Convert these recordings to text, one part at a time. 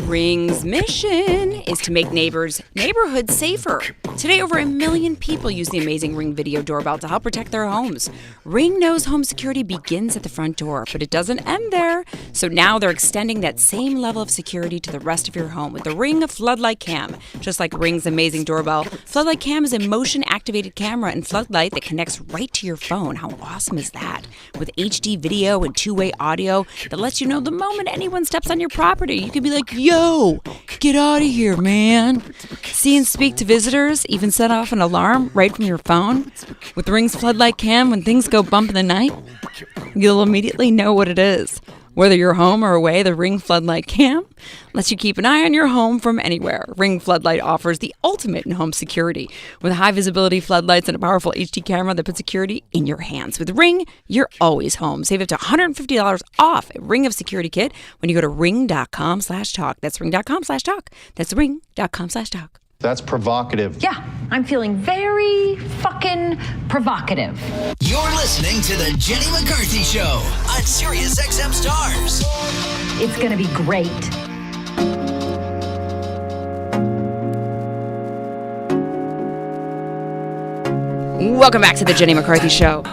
Ring's mission is to make neighbors' neighborhoods safer. Today, over 1 million people use the amazing Ring video doorbell to help protect their homes. Ring knows home security begins at the front door, but it doesn't end there. So now they're extending that same level of security to the rest of your home with the Ring Floodlight Cam. Just like Ring's amazing doorbell, Floodlight Cam is a motion-activated camera and floodlight that connects right to your phone. How awesome is that? With HD video and two-way audio that lets you know the moment anyone steps on your property. You can be like, yo, get out of here, man. See and speak to visitors, even set off an alarm right from your phone. With Ring's Floodlight Cam, when things go bump in the night, you'll immediately know what it is. Whether you're home or away, the Ring Floodlight Cam lets you keep an eye on your home from anywhere. Ring Floodlight offers the ultimate in home security with high visibility floodlights and a powerful HD camera that puts security in your hands. With Ring, you're always home. Save up to $150 off a Ring of Security Kit when you go to ring.com/talk. That's ring.com/talk. That's ring.com/talk. That's provocative. Yeah, I'm feeling very fucking provocative. You're listening to the Jenny McCarthy Show on Sirius XM Stars. It's gonna be great. Welcome back to the Jenny McCarthy Show.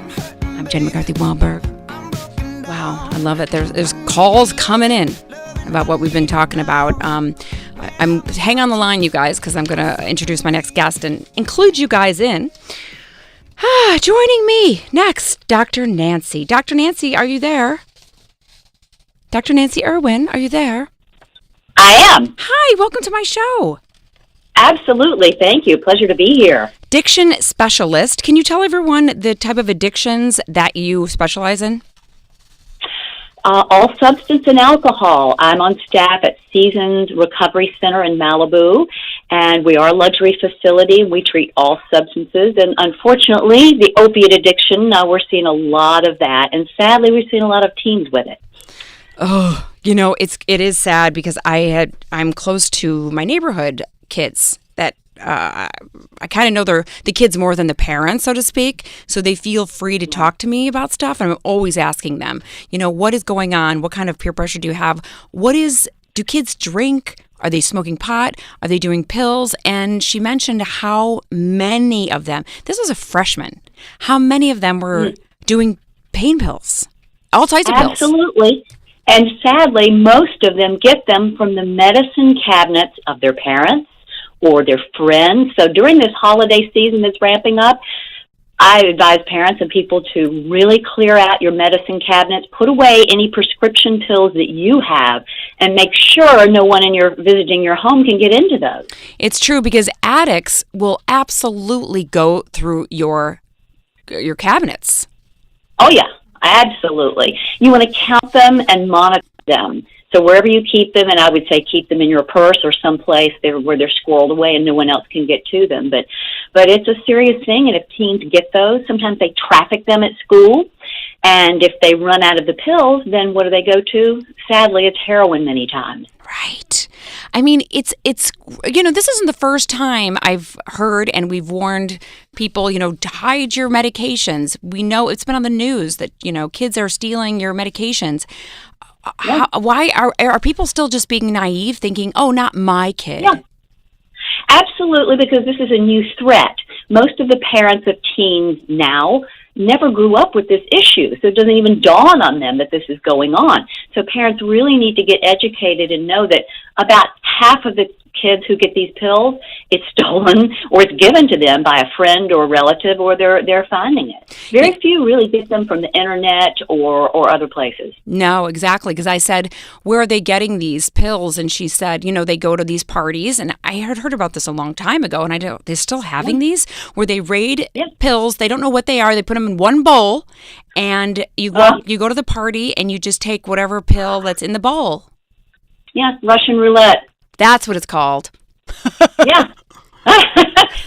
I'm Jenny McCarthy Wahlberg. Wow, I love it. There's calls coming in about what we've been talking about. Hang on the line, you guys, because I'm going to introduce my next guest and include you guys in. Joining me next, Dr. Nancy. Dr. Nancy, are you there? Dr. Nancy Irwin, are you there? I am. Hi, welcome to my show. Absolutely. Thank you. Pleasure to be here. Addiction specialist. Can you tell everyone the type of addictions that you specialize in? All substance and alcohol. I'm on staff at Seasons Recovery Center in Malibu, and we are a luxury facility. We treat all substances, and unfortunately, the opiate addiction, we're seeing a lot of that, and sadly, we're seeing a lot of teens with it. Oh, it is sad because I'm close to my neighborhood kids that I kind of know they're the kids more than the parents, so to speak. So they feel free to talk to me about stuff. And I'm always asking them, what is going on? What kind of peer pressure do you have? Do kids drink? Are they smoking pot? Are they doing pills? And she mentioned how many of them, this was a freshman, how many of them were doing pain pills, all types of pills. Absolutely. And sadly, most of them get them from the medicine cabinets of their parents or their friends. So during this holiday season that's ramping up, I advise parents and people to really clear out your medicine cabinets, put away any prescription pills that you have, and make sure no one visiting your home can get into those. It's true, because addicts will absolutely go through your cabinets. Oh, yeah, absolutely. You want to count them and monitor them. So wherever you keep them, and I would say keep them in your purse or someplace where they're squirreled away and no one else can get to them. But it's a serious thing, and if teens get those, sometimes they traffic them at school. And if they run out of the pills, then what do they go to? Sadly, it's heroin many times. Right. I mean, it's this isn't the first time I've heard, and we've warned people, to hide your medications. We know it's been on the news that, kids are stealing your medications. Why are people still just being naive, thinking, oh, not my kid? Yeah, absolutely, because this is a new threat. Most of the parents of teens now never grew up with this issue, so it doesn't even dawn on them that this is going on. So parents really need to get educated and know that about half of the kids who get these pills, it's stolen or it's given to them by a friend or a relative, or they're finding it. Very few really get them from the internet or other places. No, exactly, because I said, where are they getting these pills? And she said, they go to these parties, and I had heard about this a long time ago, and they're still having these, where they raid pills, they don't know what they are, they put them in one bowl, and you go to the party, and you just take whatever pill that's in the bowl. Yeah, Russian roulette. That's what it's called. Yeah.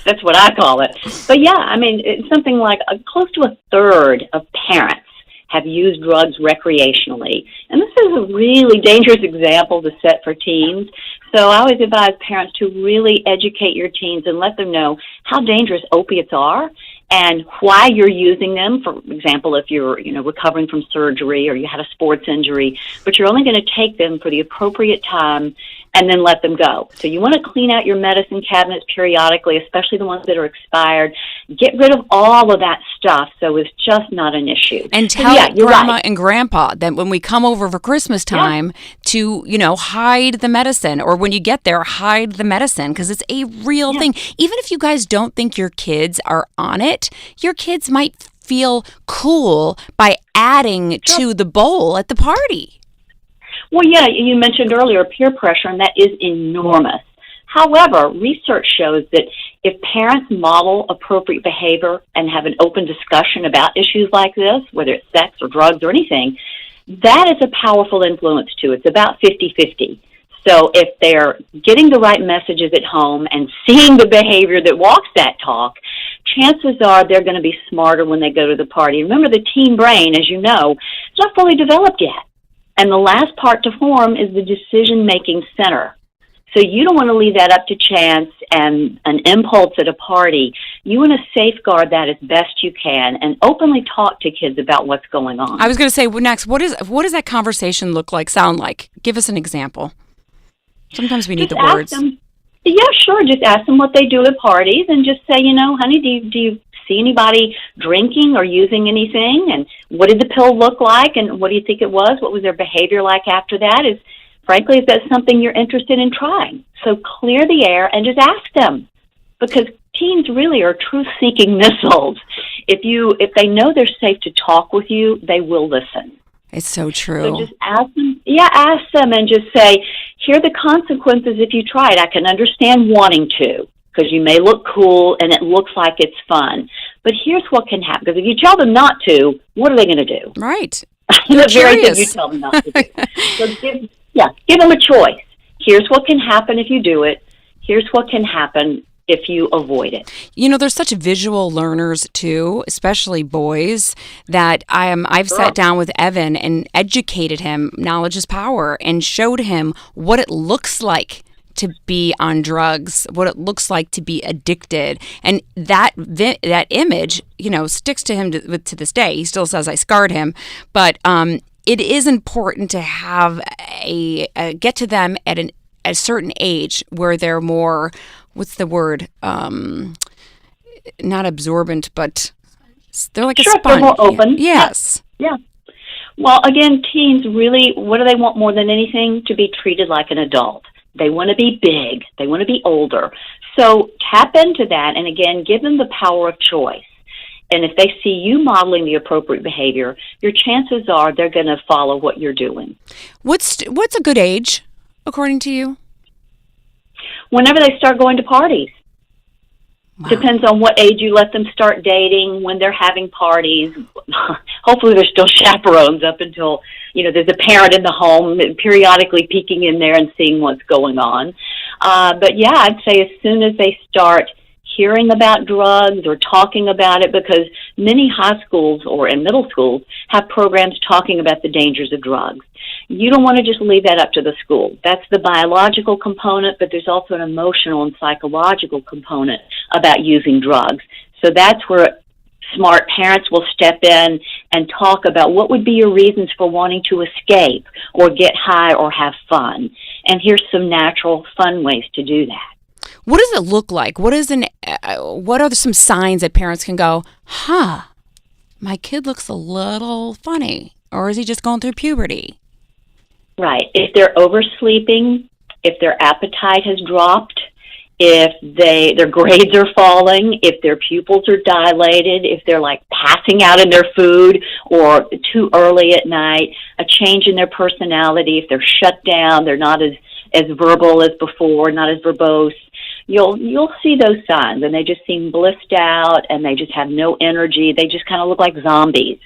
That's what I call it. But yeah, I mean, it's something like close to a third of parents have used drugs recreationally. And this is a really dangerous example to set for teens. So I always advise parents to really educate your teens and let them know how dangerous opiates are and why you're using them. For example, if you're, recovering from surgery or you had a sports injury, but you're only going to take them for the appropriate time and then let them go. So you want to clean out your medicine cabinets periodically, especially the ones that are expired. Get rid of all of that stuff so it's just not an issue. And tell Grandma and Grandpa that when we come over for Christmas time to, hide the medicine, or when you get there, hide the medicine, because it's a real thing. Even if you guys don't think your kids are on it, your kids might feel cool by adding to the bowl at the party. Well, yeah, you mentioned earlier peer pressure, and that is enormous. However, research shows that if parents model appropriate behavior and have an open discussion about issues like this, whether it's sex or drugs or anything, that is a powerful influence too. It's about 50-50. So if they're getting the right messages at home and seeing the behavior that walks that talk, chances are they're going to be smarter when they go to the party. Remember, the teen brain, as you know, is not fully developed yet. And the last part to form is the decision-making center. So you don't want to leave that up to chance and an impulse at a party. You want to safeguard that as best you can and openly talk to kids about what's going on. I was going to say, next, what does that conversation sound like? Give us an example. Sometimes we need the words. Yeah, sure. Just ask them what they do at parties and just say, honey, do you see anybody drinking or using anything? And what did the pill look like? And what do you think it was? What was their behavior like after that? Frankly, is that something you're interested in trying? So clear the air and just ask them, because teens really are truth-seeking missiles. If they know they're safe to talk with you, they will listen. It's so true. So just ask them. Yeah, ask them and just say, here are the consequences if you try it. I can understand wanting to, because you may look cool and it looks like it's fun. But here's what can happen. Because if you tell them not to, what are they going to do? Right. The very thing you tell them not to do. So give them a choice. Here's what can happen if you do it. Here's what can happen if you avoid it. There's such visual learners too, especially boys, that I've sat down with Evan and educated him, knowledge is power, and showed him what it looks like to be on drugs, what it looks like to be addicted. And that image, sticks to him to this day. He still says I scarred him, but it is important to have get to them at a certain age where they're more, what's the word? Not absorbent, but they're like a sponge. They're more open. Yes. Yeah. Well, again, teens really, what do they want more than anything? To be treated like an adult. They want to be big. They want to be older. So tap into that, and again, give them the power of choice. And if they see you modeling the appropriate behavior, your chances are they're going to follow what you're doing. What's a good age, according to you? Whenever they start going to parties. Wow. Depends on what age you let them start dating, when they're having parties. Hopefully they're still chaperones up until, there's a parent in the home periodically peeking in there and seeing what's going on. But yeah, I'd say as soon as they start hearing about drugs or talking about it, because many high schools and middle schools have programs talking about the dangers of drugs. You don't want to just leave that up to the school. That's the biological component, but there's also an emotional and psychological component about using drugs. So that's where smart parents will step in and talk about what would be your reasons for wanting to escape or get high or have fun. And here's some natural, fun ways to do that. What does it look like? What are some signs that parents can go, my kid looks a little funny, or is he just going through puberty? Right. If they're oversleeping, if their appetite has dropped, if their grades are falling, if their pupils are dilated, if they're passing out in their food or too early at night, a change in their personality, if they're shut down, they're not as verbal as before, not as verbose. You'll see those signs, and they just seem blissed out, and they just have no energy. They just kind of look like zombies.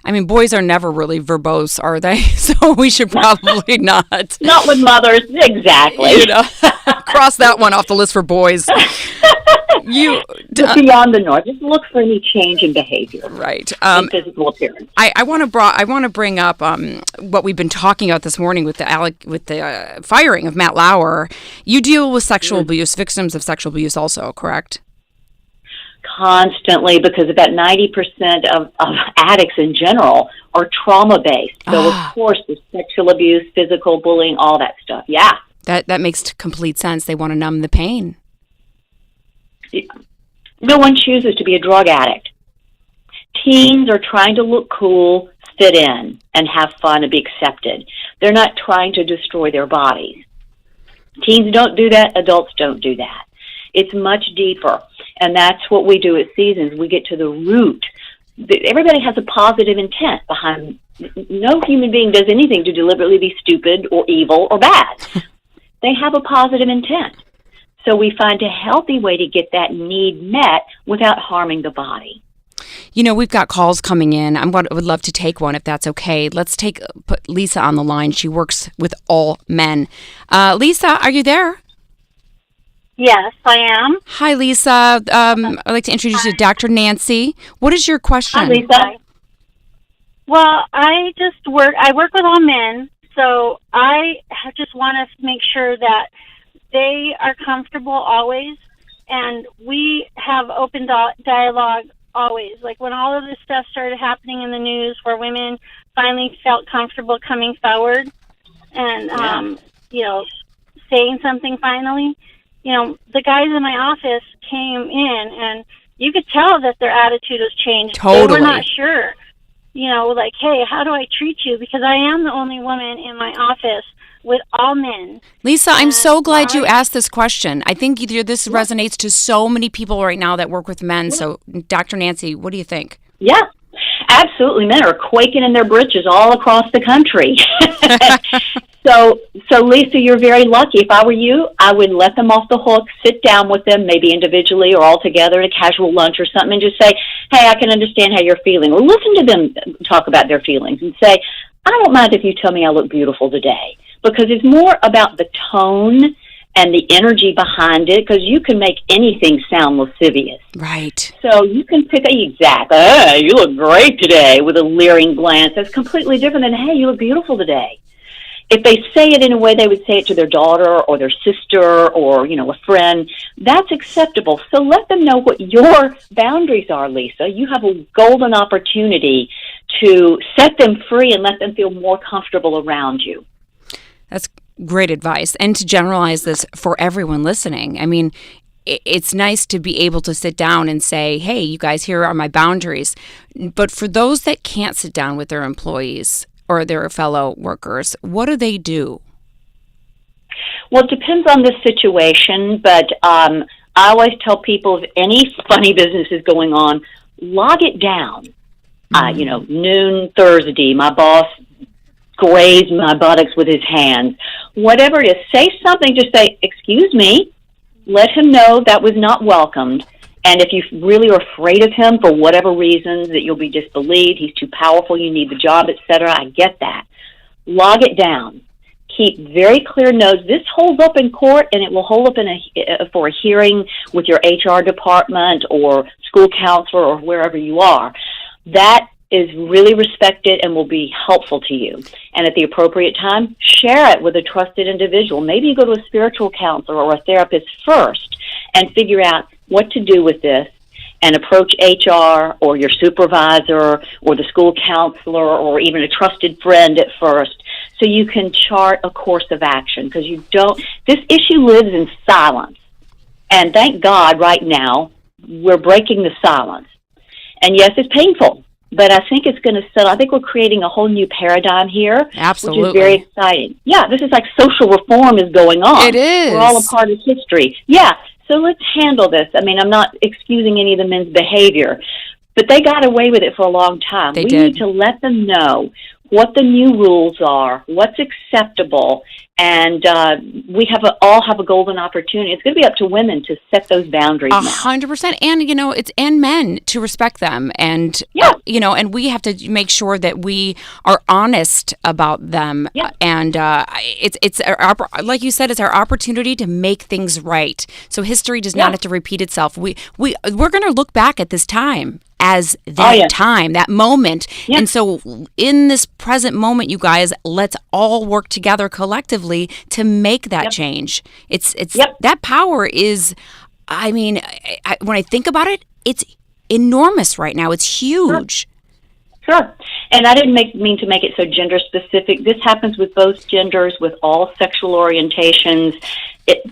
I mean, boys are never really verbose, are they? So we should probably not. Not with mothers, exactly. Cross that one off the list for boys. Just beyond the norm. Just look for any change in behavior. Right. In physical appearance. I want to bring up what we've been talking about this morning with the firing of Matt Lauer. You deal with sexual abuse, victims of sexual abuse also, correct? Constantly, because about 90% of addicts in general are trauma-based. So, of course, there's sexual abuse, physical bullying, all that stuff. Yeah. That makes complete sense. They want to numb the pain. No one chooses to be a drug addict. Teens are trying to look cool, fit in, and have fun and be accepted. They're not trying to destroy their bodies. Teens don't do that. Adults don't do that. It's much deeper, and that's what we do at Seasons. We get to the root. Everybody has a positive intent behind. No human being does anything to deliberately be stupid or evil or bad. They have a positive intent. So we find a healthy way to get that need met without harming the body. You know, we've got calls coming in. I would love to take one if that's okay. Let's put Lisa on the line. She works with all men. Lisa, are you there? Yes, I am. Hi, Lisa. I'd like to introduce you to Dr. Nancy. What is your question? Hi, Lisa. Well, I work with all men, so I just want to make sure that they are comfortable always, and we have open dialogue always. Like when all of this stuff started happening in the news where women finally felt comfortable coming forward and, saying something finally, the guys in my office came in and you could tell that their attitude has changed. Totally. They were not sure, like, hey, how do I treat you? Because I am the only woman in my office with all men. Lisa, I'm so glad you asked this question. I think this resonates to so many people right now that work with men. So, Dr. Nancy, what do you think? Yeah, absolutely. Men are quaking in their britches all across the country. So, Lisa, you're very lucky. If I were you, I would let them off the hook, sit down with them, maybe individually or all together at a casual lunch or something, and just say, hey, I can understand how you're feeling. Or listen to them talk about their feelings and say, I don't mind if you tell me I look beautiful today. Because it's more about the tone and the energy behind it, because you can make anything sound lascivious. Right. So you can pick exactly, hey, you look great today, with a leering glance. That's completely different than, hey, you look beautiful today. If they say it in a way they would say it to their daughter or their sister or, a friend, that's acceptable. So let them know what your boundaries are, Lisa. You have a golden opportunity to set them free and let them feel more comfortable around you. That's great advice. And to generalize this for everyone listening, I mean, it's nice to be able to sit down and say, hey, you guys, here are my boundaries. But for those that can't sit down with their employees or their fellow workers, what do they do? Well, it depends on the situation, but I always tell people if any funny business is going on, log it down. Noon Thursday, my boss grazed my buttocks with his hands. Whatever it is, say something, just say, excuse me, let him know that was not welcomed. And if you really are afraid of him for whatever reasons, that you'll be disbelieved, he's too powerful, you need the job, etc., I get that. Log it down. Keep very clear notes. This holds up in court, and it will hold up for a hearing with your HR department or school counselor or wherever you are. That is really respected and will be helpful to you. And at the appropriate time, share it with a trusted individual. Maybe you go to a spiritual counselor or a therapist first and figure out what to do with this and approach HR or your supervisor or the school counselor or even a trusted friend at first so you can chart a course of action, because this issue lives in silence. And thank God right now we're breaking the silence. And yes, it's painful, but I think it's going to settle. I think we're creating a whole new paradigm here. Absolutely. Which is very exciting. Yeah, this is like social reform is going on. It is. We're all a part of history. Yeah, so let's handle this. I mean, I'm not excusing any of the men's behavior, but they got away with it for a long time. We need to let them know what the new rules are, what's acceptable, and we all have a golden opportunity. It's going to be up to women to set those boundaries now. 100%. And, it's men to respect them. And, and we have to make sure that we are honest about them. Yeah. And it's like you said, it's our opportunity to make things right. So history does not have to repeat itself. We're going to look back at this time as that time, that moment. Yeah. And so in this present moment, you guys, let's all work together collectively to make that change. It's that power is, I mean, when I think about it, it's enormous right now. It's huge. Sure. And I didn't mean to make it so gender specific. This happens with both genders, with all sexual orientations.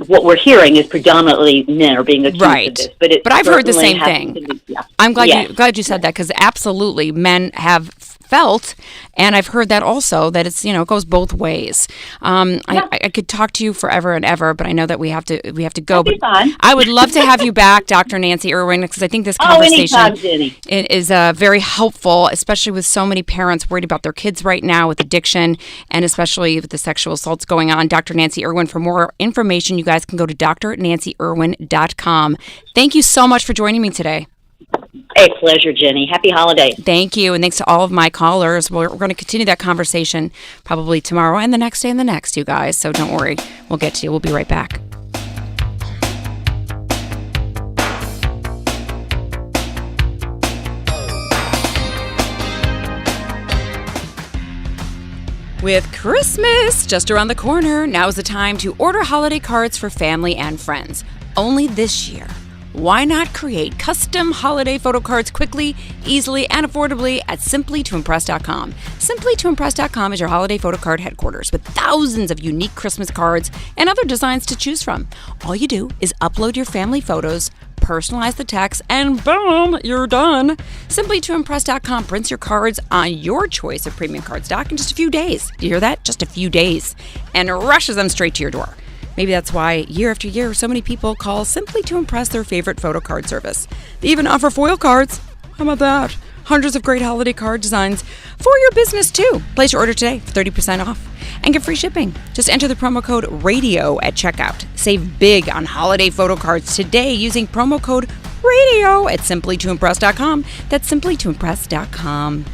What we're hearing is predominantly men are being accused of this. But I've heard the same thing. I'm glad you said that, because absolutely men have felt, and I've heard that also, that it's, it goes both ways. I could talk to you forever and ever, but I know that we have to go. That'd be fun. I would love to have you back, Dr. Nancy Irwin, because I think this conversation is very helpful, especially with so many parents worried about their kids right now with addiction, and especially with the sexual assaults going on. Dr. Nancy Irwin. For more information, you guys can go to drnancyirwin.com. Thank you so much for joining me today. A pleasure, Jenny. Happy holidays. Thank you. And thanks to all of my callers. We're going to continue that conversation probably tomorrow and the next day and the next, you guys. So don't worry. We'll get to you. We'll be right back. With Christmas just around the corner, now's the time to order holiday cards for family and friends. Only this year. Why not create custom holiday photo cards quickly, easily, and affordably at simplytoimpress.com. Simplytoimpress.com is your holiday photo card headquarters with thousands of unique Christmas cards and other designs to choose from. All you do is upload your family photos, personalize the text, and boom, you're done. Simplytoimpress.com prints your cards on your choice of premium cardstock in just a few days. Do you hear that? Just a few days. And rushes them straight to your door. Maybe that's why year after year, so many people call Simply to Impress their favorite photo card service. They even offer foil cards. How about that? Hundreds of great holiday card designs for your business, too. Place your order today for 30% off and get free shipping. Just enter the promo code RADIO at checkout. Save big on holiday photo cards today using promo code RADIO at simplytoimpress.com. That's simplytoimpress.com.